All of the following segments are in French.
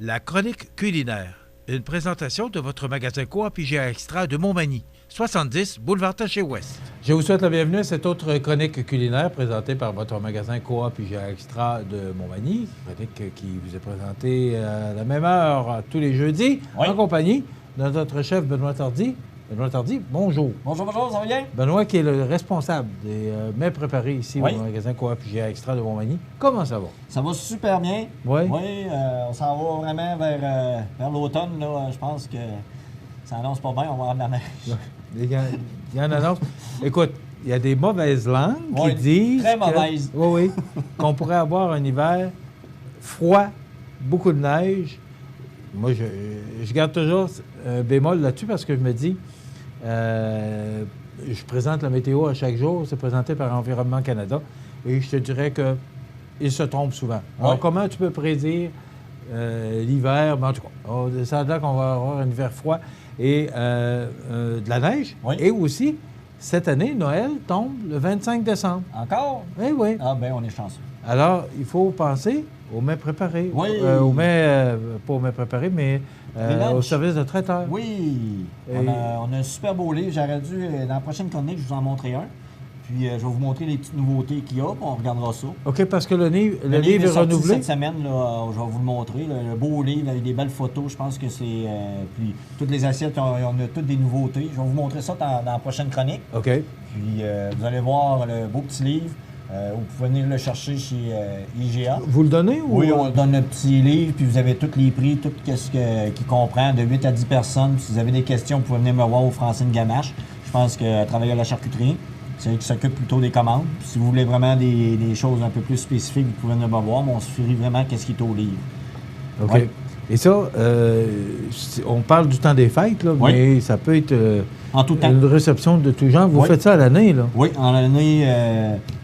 La chronique culinaire. Une présentation de votre magasin Coop IGA Extra de Montmagny, 70 boulevard Taché-Ouest. Je vous souhaite la bienvenue à cette autre chronique culinaire présentée par votre magasin Coop IGA Extra de Montmagny. Chronique qui vous est présentée à la même heure tous les jeudis, en compagnie de notre chef Benoît Tardy. Benoît Tardy, bonjour. Bonjour, ça va bien? Benoît qui est le responsable des mets préparés ici au magasin Coop IGA Extra de Montmagny. Comment ça va? Ça va super bien. Oui. Oui, on s'en va vraiment vers l'automne. Là. Je pense que ça annonce pas bien, on va avoir de la neige. Il y en annonce. Écoute, il y a des mauvaises langues qui disent... Très mauvaises. Oui, qu'on pourrait avoir un hiver froid, beaucoup de neige. Moi, je garde toujours un bémol là-dessus parce que je me dis... je présente la météo à chaque jour. C'est présenté par Environnement Canada. Et je te dirais qu'ils se trompent souvent. Alors, comment tu peux prédire l'hiver? Ben, en tout cas, ça a l'air qu'on va avoir un hiver froid et de la neige. Oui. Et aussi, cette année, Noël tombe le 25 décembre. Encore? Oui, oui. Ah, bien, on est chanceux. Alors, il faut penser aux mets préparés. Oui. Aux mets, pas aux mets préparés, mais au service de traiteur. Oui. Et... On a un super beau livre. J'aurais dû, dans la prochaine chronique, je vous en montrer un. Puis, je vais vous montrer les petites nouveautés qu'il y a, puis on regardera ça. OK, parce que le livre est sorti renouvelé. Cette semaine, là, je vais vous le montrer. Le beau livre avec des belles photos. Je pense que c'est... puis, toutes les assiettes, on a toutes des nouveautés. Je vais vous montrer ça dans la prochaine chronique. OK. Puis, vous allez voir le beau petit livre. Vous pouvez venir le chercher chez IGA. Vous le donnez ou... Oui, on donne le petit livre, puis vous avez tous les prix, tout ce qui comprend, de 8 à 10 personnes. Si vous avez des questions, vous pouvez venir me voir au Francine Gamache. Je pense qu'elle travaille à la charcuterie. C'est elle qui s'occupe plutôt des commandes. Puis si vous voulez vraiment des choses un peu plus spécifiques, vous pouvez venir me voir, mais on suffit vraiment qu'est-ce qui est au livre. OK. Ouais. Et ça, on parle du temps des fêtes, là, mais ça peut être en tout temps. Une réception de tout genre. Vous faites ça à l'année, là? Oui, en l'année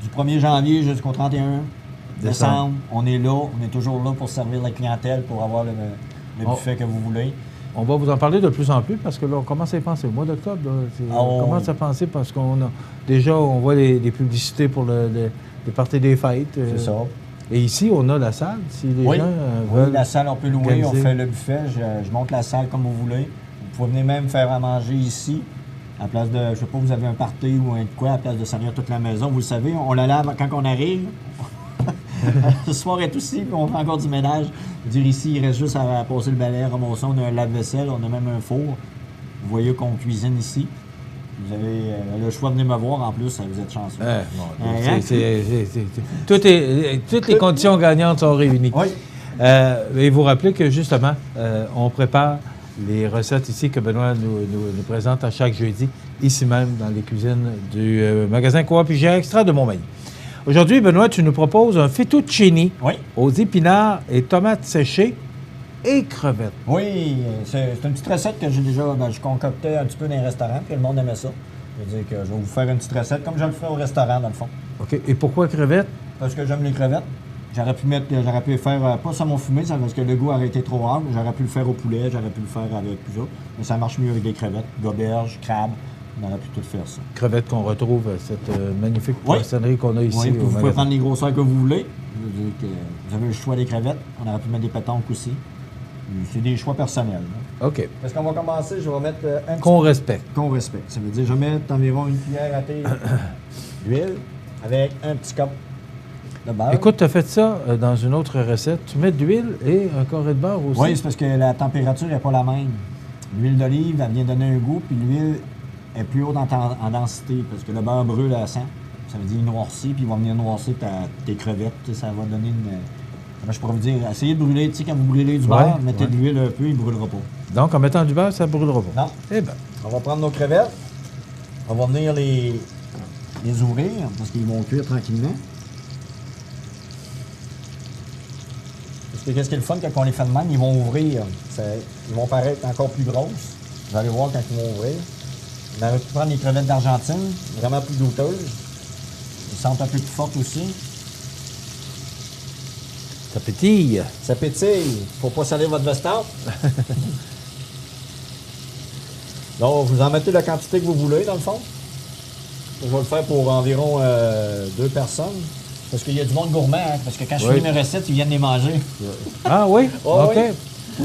du 1er janvier jusqu'au 31 décembre. On est là, on est toujours là pour servir la clientèle, pour avoir le buffet que vous voulez. On va vous en parler de plus en plus parce que là, on commence à y penser. Au mois d'octobre, on commence à penser parce qu'on a déjà, on voit les publicités pour les parties des fêtes. C'est ça. Et ici, on a la salle. Si les gens veulent. Oui, la salle, on peut louer, organiser. on fait le buffet. Je monte la salle comme vous voulez. Vous pouvez venir même faire à manger ici. À place de, je sais pas, vous avez un party ou un quoi, à place de servir toute la maison. Vous le savez, on la lave quand on arrive. Ce soir est aussi, puis on fait encore du ménage. Je veux dire, ici, il reste juste à passer le balai, ramasser. On a un lave-vaisselle, on a même un four. Vous voyez qu'on cuisine ici. Vous avez le choix de venir me voir en plus, vous êtes chanceux. Toutes les conditions gagnantes sont réunies. Oui. Et vous rappelez que justement, on prépare les recettes ici que Benoît nous présente à chaque jeudi, ici même dans les cuisines du magasin Coop IGA Extra de Montmagny. Aujourd'hui, Benoît, tu nous proposes un fettuccini aux épinards et tomates séchées et crevettes. Oui, c'est une petite recette que j'ai déjà, je concoctais un petit peu dans les restaurants, puis le monde aimait ça. Je veux dire que je vais vous faire une petite recette comme je le fais au restaurant, dans le fond. OK. Et pourquoi crevettes? Parce que j'aime les crevettes. J'aurais pu le faire, pas saumon fumé, parce que le goût aurait été trop hard. J'aurais pu le faire au poulet, j'aurais pu le faire avec plusieurs. Mais ça marche mieux avec des crevettes, d'auberge, crabe. On aurait pu tout faire ça. Crevettes qu'on retrouve à cette magnifique poissonnerie qu'on a ici au magasin. Vous pouvez prendre les grosseurs que vous voulez. Je veux dire que vous avez le choix des crevettes. On aurait pu mettre des pétanques aussi. C'est des choix personnels. Là. OK. Parce qu'on va commencer, je vais mettre un petit... Qu'on respecte. Qu'on respecte. Ça veut dire que je vais mettre environ une cuillère à thé d'huile avec un petit cup de beurre. Écoute, tu as fait ça dans une autre recette. Tu mets de l'huile et un carré de beurre aussi. Oui, c'est parce que la température n'est pas la même. L'huile d'olive, elle vient donner un goût, puis l'huile est plus haute en densité, parce que le beurre brûle à 100. Ça veut dire il noircit, puis il va venir noircir tes crevettes. Ça va donner une... Je pourrais vous dire, essayez de brûler, tu sais, quand vous brûlez du beurre, mettez de l'huile un peu, il ne brûlera pas. Donc, en mettant du beurre, ça ne brûlera pas? Non. Eh bien. On va prendre nos crevettes, on va venir les ouvrir, parce qu'ils vont cuire tranquillement. Parce que qu'est-ce qui est le fun, quand on les fait de même, ils vont ouvrir. Ils vont paraître encore plus grosses. Vous allez voir quand ils vont ouvrir. On aurait pu prendre les crevettes d'Argentine, vraiment plus douteuses. Ils sentent un peu plus fortes aussi. Ça pétille. Ça pétille. Faut pas salir votre veston. Donc, vous en mettez la quantité que vous voulez, dans le fond. Je vais le faire pour environ 2 personnes. Parce qu'il y a du monde gourmand, hein, parce que quand je finis mes recettes, ils viennent les manger. Ah oui? Oh, OK. oui.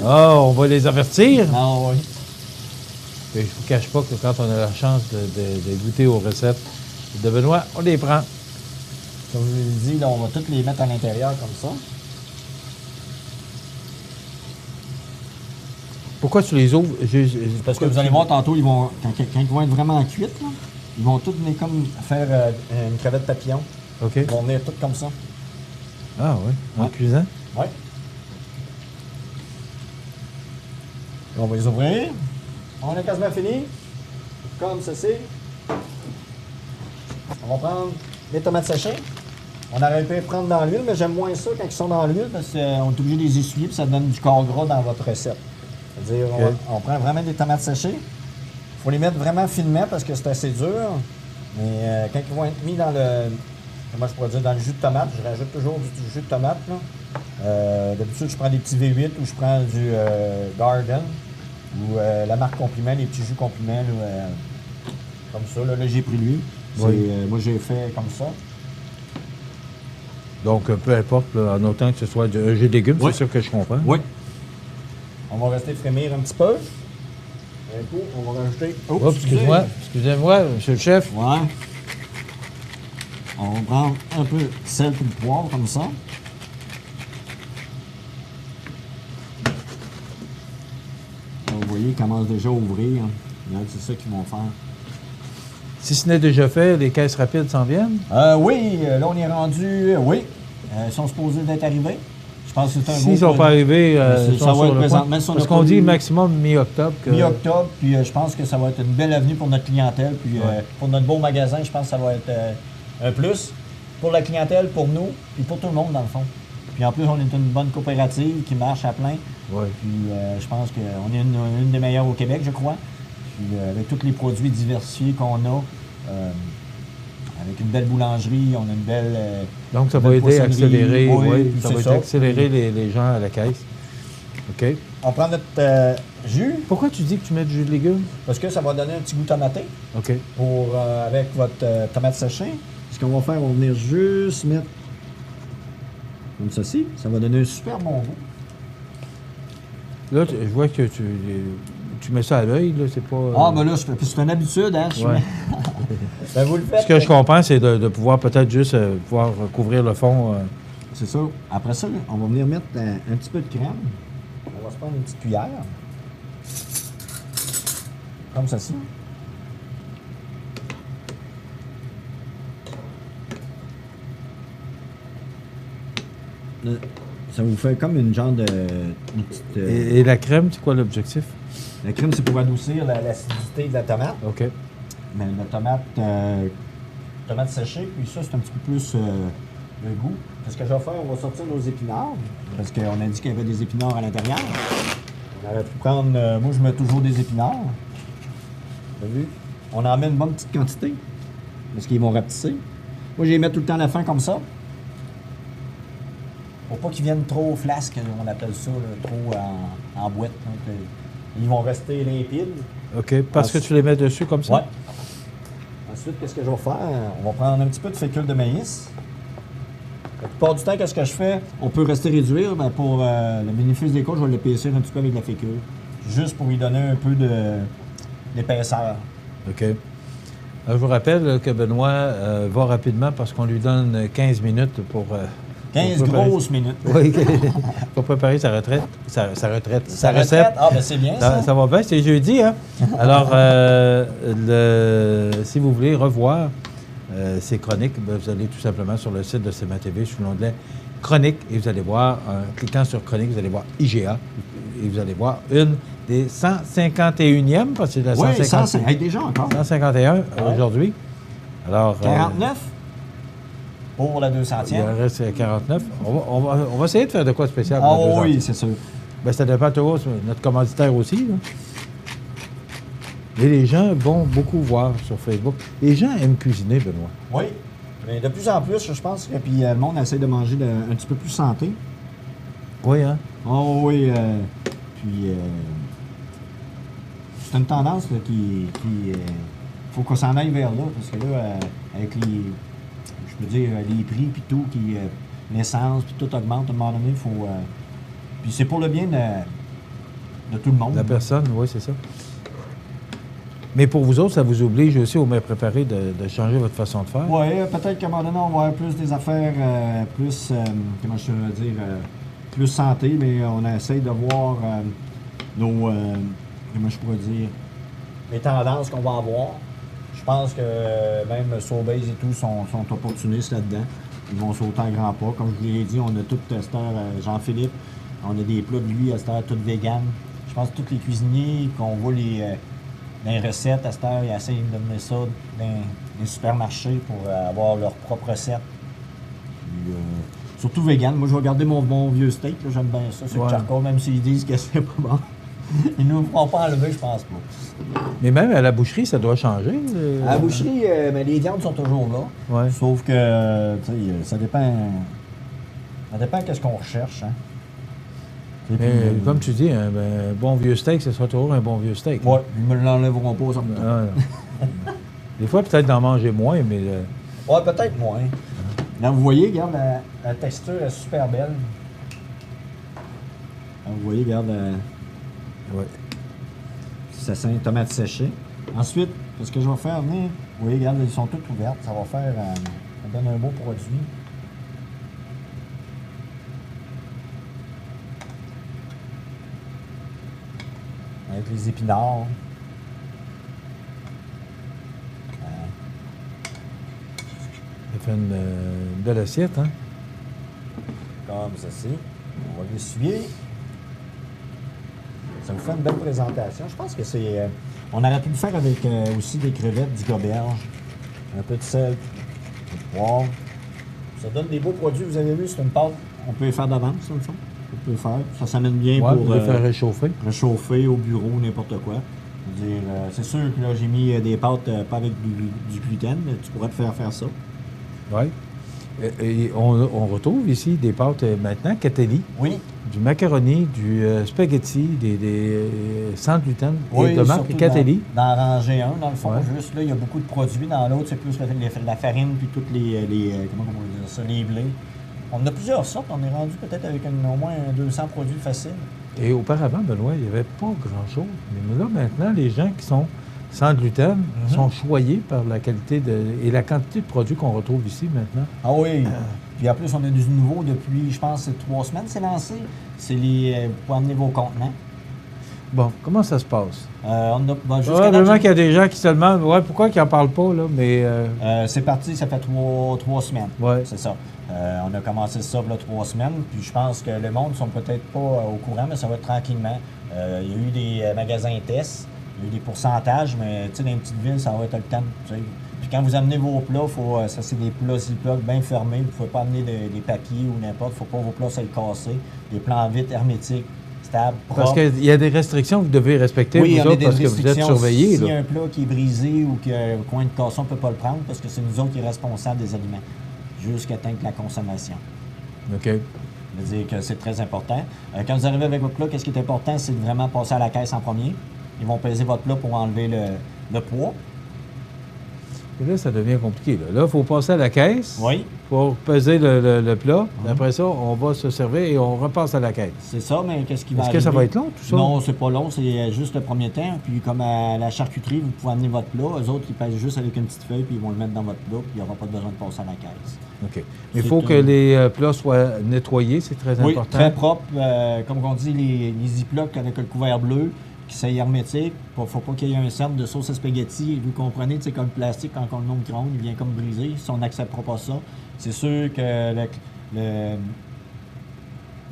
Ah, on va les avertir. Non, oui. Et je ne vous cache pas que quand on a la chance de goûter aux recettes de Benoît, on les prend. Comme je vous l'ai dit, là, on va toutes les mettre à l'intérieur comme ça. Pourquoi tu les ouvres? Parce que vous allez voir tantôt, quand ils vont être vraiment cuites, là, ils vont tous venir comme faire une crevette papillon. OK. Ils vont venir tous comme ça. Ah oui, en cuisant? Oui. On va les ouvrir. On a quasiment fini. Comme ceci. On va prendre les tomates séchées. On aurait pu les prendre dans l'huile, mais j'aime moins ça quand ils sont dans l'huile parce qu'on est obligé de les essuyer et ça donne du corps gras dans votre recette. C'est-à-dire, on prend vraiment des tomates séchées. Il faut les mettre vraiment finement parce que c'est assez dur. Mais quand ils vont être mis dans le... Comment je pourrais dire? Dans le jus de tomate. Je rajoute toujours du jus de tomate. D'habitude, je prends des petits V8 ou je prends du Garden ou la marque Compliment, les petits jus Compliment. Comme ça. Là j'ai pris lui. Oui. Moi, j'ai fait comme ça. Donc, peu importe, là, en autant que ce soit du jus de légumes, Oui. c'est sûr que je comprends. Oui. On va rester frémir un petit peu. Un coup, on va rajouter... Oh, excusez-moi, monsieur le chef. Ouais. On va prendre un peu de sel et de poivre comme ça. Vous voyez, ils commencent déjà à ouvrir. Regarde, c'est ça qu'ils vont faire. Si ce n'est déjà fait, les caisses rapides s'en viennent? Oui, là on est rendu... oui, ils sont supposés d'être arrivés. Je pense que c'est un S'ils ne sont pas arrivés, ils ça sont va sur être le présentement. point. Si on Parce n'a pas qu'on dit eu- maximum mi-octobre. Mi-octobre, puis je pense que ça va être une belle avenue pour notre clientèle. Puis pour notre beau magasin, je pense que ça va être un plus pour la clientèle, pour nous, puis pour tout le monde dans le fond. Puis en plus, on est une bonne coopérative qui marche à plein. Oui. Puis je pense qu'on est une des meilleures au Québec, je crois. Puis avec tous les produits diversifiés qu'on a, avec une belle boulangerie, on a une belle... Donc, ça une va belle aider à poissonnerie. accélérer, Oui, ça c'est va aider à accélérer les gens à la caisse. OK. On prend notre jus, Pourquoi tu dis que tu mets du jus de légumes? parce que ça va donner un petit goût tomaté. OK. Avec votre tomate séchée. Ce qu'on va faire, on va venir juste mettre comme ceci. Ça va donner un super bon goût. Là, je vois que tu mets ça à l'œil, là, c'est pas... Ben là, c'est une habitude, hein. Ouais. Ben vous le faites. Ce que je comprends, c'est de pouvoir peut-être juste pouvoir couvrir le fond. C'est ça. Après ça, là, on va venir mettre un petit peu de crème. On va se prendre une petite cuillère. Comme ceci. Là, ça vous fait comme une genre de... une petite, Et la crème, c'est quoi l'objectif? la crème, c'est pour adoucir l'acidité de la tomate. OK. Mais la tomate séchée, puis ça, c'est un petit peu plus le goût. Ce que je vais faire, on va sortir nos épinards, parce qu'on a dit qu'il y avait des épinards à l'intérieur. On aurait pu prendre... moi, je mets toujours des épinards. Vous avez vu? On en met une bonne petite quantité, parce qu'ils vont rapetisser. Moi, je les mets tout le temps à la fin comme ça. Pour pas qu'ils viennent trop flasques, on appelle ça, là, trop en boîte. Donc, ils vont rester limpides. OK. Parce que tu les mets dessus comme ça? Ouais. Ensuite, qu'est-ce que je vais faire? On va prendre un petit peu de fécule de maïs. La plupart du temps, qu'est-ce que je fais? On peut rester réduire. Ben, pour le bénéfice des côtes, je vais l'épaissir un petit peu avec la fécule. Juste pour lui donner un peu d'épaisseur. OK. Alors, je vous rappelle que Benoît va rapidement parce qu'on lui donne 15 minutes pour... 15 pour préparer- grosses minutes. Oui, pour préparer sa retraite. Sa recette. Ah, ben c'est bien ça. Ça va bien, c'est jeudi, hein? Alors, si vous voulez revoir ces chroniques, ben, vous allez tout simplement sur le site de CMA TV sous l'onglet Chroniques et vous allez voir, en cliquant sur Chroniques, vous allez voir IGA et vous allez voir une des 151e, parce que c'est la Oui, 150 ça, c'est déjà encore. 151 aujourd'hui. Alors, 49 pour la il 200e. en reste 49. On va essayer de faire de quoi de spécial Ah pour la 200. oui, c'est sûr. Ben, ça dépend toujours, notre commanditaire aussi. Là. Et les gens vont beaucoup voir sur Facebook. Les gens aiment cuisiner, Benoît. Oui. Mais de plus en plus, je pense que puis, le monde essaie de manger un petit peu plus santé. Oui, hein? Oh oui. Puis c'est une tendance là, qui faut qu'on s'en aille vers là. Parce que là, avec les. Je peux dire, les prix puis tout, l'essence puis tout augmente à un moment donné, il faut. Puis c'est pour le bien de tout le monde. La personne, oui, c'est ça. Mais pour vous autres, ça vous oblige aussi au mets préparé de changer votre façon de faire? Oui, peut-être qu'à un moment donné, on va avoir plus des affaires, plus, comment je veux dire, plus santé, mais on essaie de voir nos, comment je pourrais dire, les tendances qu'on va avoir. Je pense que même Sobeys et tout sont opportunistes là-dedans. Ils vont sauter en grand pas. Comme je vous l'ai dit, on a tout à cette heure, Jean-Philippe, on a des plats de lui à cette heure, tout vegan. Je pense que tous les cuisiniers qu'on voit dans les recettes, à cette heure, ils essayent de mener ça dans les supermarchés pour avoir leur propre recette. Puis, surtout vegan. Moi, je vais garder mon vieux steak. J'aime bien ça, c'est le charcoal, même s'ils disent que c'est pas bon. Ils ne nous feront pas enlever, je pense pas. Mais même à la boucherie, ça doit changer. À la boucherie, mais les viandes sont toujours là. Ouais. Sauf que, ça dépend. Ça dépend de ce qu'on recherche. Hein. Et puis, comme tu dis, un bon vieux steak, ce sera toujours un bon vieux steak. Oui, ils ne me l'enlèveront pas, ça me tombe. Des fois, peut-être d'en manger moins, mais... Oui, peut-être moins. Là, vous voyez, regarde, la texture est super belle. Là, vous voyez, regarde, ouais. Ça sent les tomates séchées. Ensuite, ce que je vais faire, vous voyez, regarde, ils sont toutes ouvertes. Ça va faire, ça donne un beau produit. Avec les épinards. Ça fait une belle assiette, hein? Comme ceci. On va l'essuyer. Ça vous fait une belle présentation. Je pense que c'est... on aurait pu le faire avec aussi des crevettes d'Igoberge. Un peu de sel, un peu de poivre. Ça donne des beaux produits. Vous avez vu, c'est une pâte. On peut les faire d'avance, ça, le fond. On peut le faire. Ça s'amène bien pour... les faire réchauffer. Réchauffer au bureau, n'importe quoi. Je veux dire, c'est sûr que là, j'ai mis des pâtes pas avec du gluten, mais tu pourrais te faire ça. Oui. Et on retrouve ici des pâtes maintenant, Catelli. Oui. Du macaroni, du spaghetti, des sans gluten, oui, des tomates et Catelli. Dans rangée 1, dans le fond, juste là, il y a beaucoup de produits. Dans l'autre, c'est plus la farine puis toutes comment on va dire ça, les blés. On a plusieurs sortes. On est rendu peut-être avec au moins 200 produits faciles. Et auparavant, Benoît, il n'y avait pas grand-chose. Mais là, maintenant, les gens qui sont sans gluten sont choyés par la qualité et la quantité de produits qu'on retrouve ici maintenant. Ah oui. Puis en plus, on a du nouveau depuis, je pense, 3 semaines, c'est lancé. C'est vous pouvez emmener vos contenants. Bon, comment ça se passe? Probablement qu'il y a des gens qui se demandent pourquoi ils n'en parlent pas, là, mais... c'est parti, ça fait 3 semaines. Ouais. C'est ça. On a commencé ça il y a 3 semaines, puis je pense que le monde ne sont peut-être pas au courant, mais ça va être tranquillement. Il y a eu des magasins tests, il y a eu des pourcentages, mais tu sais, dans les petites villes, ça va être le temps. Puis quand vous amenez vos plats, ça c'est des plats Ziploc bien fermés, vous ne pouvez pas amener des papiers ou n'importe, il ne faut pas vos plats soient cassés. Des plans vides, hermétiques, stables, propres. Parce qu'il y a des restrictions que vous devez respecter, vous autres, parce que vous êtes surveillés. S'il y a un plat qui est brisé ou qu'un coin de casson, on ne peut pas le prendre parce que c'est nous autres qui sommes responsables des aliments jusqu'à temps que la consommation. OK. Ça veut dire que c'est très important. Quand vous arrivez avec votre plat, qu'est-ce qui est important? C'est de vraiment passer à la caisse en premier. Ils vont peser votre plat pour enlever le poids. Et là, ça devient compliqué. Là, il faut passer à la caisse pour peser le plat. Après ça, on va se servir et on repasse à la caisse. C'est ça, mais qu'est-ce qui va arriver? Est-ce que ça va être long, tout ça? Non, c'est pas long. C'est juste le premier temps. Puis comme à la charcuterie, vous pouvez amener votre plat. Eux autres, ils pèsent juste avec une petite feuille puis ils vont le mettre dans votre plat puis il n'y aura pas besoin de passer à la caisse. OK. Mais il faut que les plats soient nettoyés. C'est très important. Oui, très propre. Comme on dit, les Ziploc avec le couvert bleu, qui c'est hermétique. Il ne faut pas qu'il y ait un cercle de sauce à spaghetti. Vous comprenez, c'est comme le plastique, quand on le met au micro-ondes, il vient comme briser. Si on n'acceptera pas ça, c'est sûr que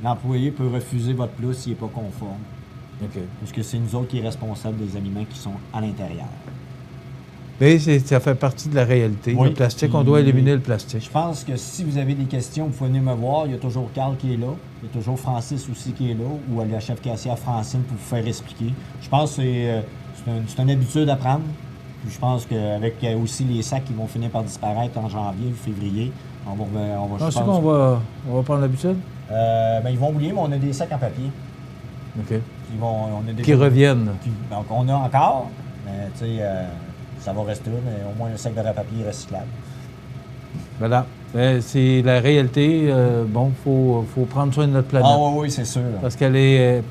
l'employé peut refuser votre plat s'il n'est pas conforme. OK. Parce que c'est nous autres qui sommes responsables des aliments qui sont à l'intérieur. Mais ça fait partie de la réalité. Oui. Le plastique, on doit éliminer le plastique. Je pense que si vous avez des questions, vous pouvez venir me voir. Il y a toujours Carl qui est là. Il y a toujours Francis aussi qui est là. Ou la chef caissière Francine pour vous faire expliquer. Je pense que c'est une habitude à prendre. Puis je pense qu'avec aussi les sacs qui vont finir par disparaître en janvier ou février, on va je pense qu'on va prendre l'habitude? Ils vont oublier, mais on a des sacs en papier. OK. Qui reviennent. Donc on a encore, mais tu sais... ça va rester là, mais au moins un sac de papier recyclable. Voilà. C'est la réalité. Il faut prendre soin de notre planète. Ah oui, c'est sûr. Parce qu'elle est...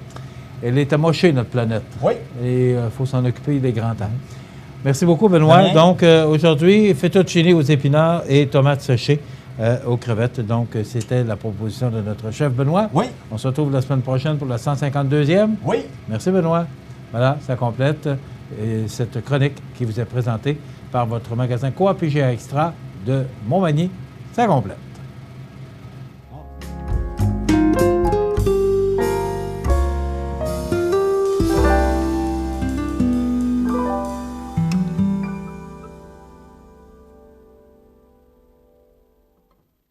Elle est amochée, notre planète. Oui. Et il faut s'en occuper, il est grand temps. Merci beaucoup, Benoît. Donc, aujourd'hui, fettuccine aux épinards et tomates séchées aux crevettes. Donc, c'était la proposition de notre chef Benoît. Oui. On se retrouve la semaine prochaine pour la 152e. Oui. Merci, Benoît. Voilà, ça complète cette chronique qui vous est présentée par votre magasin Coop IGA Extra de Montmagny. Ça complète.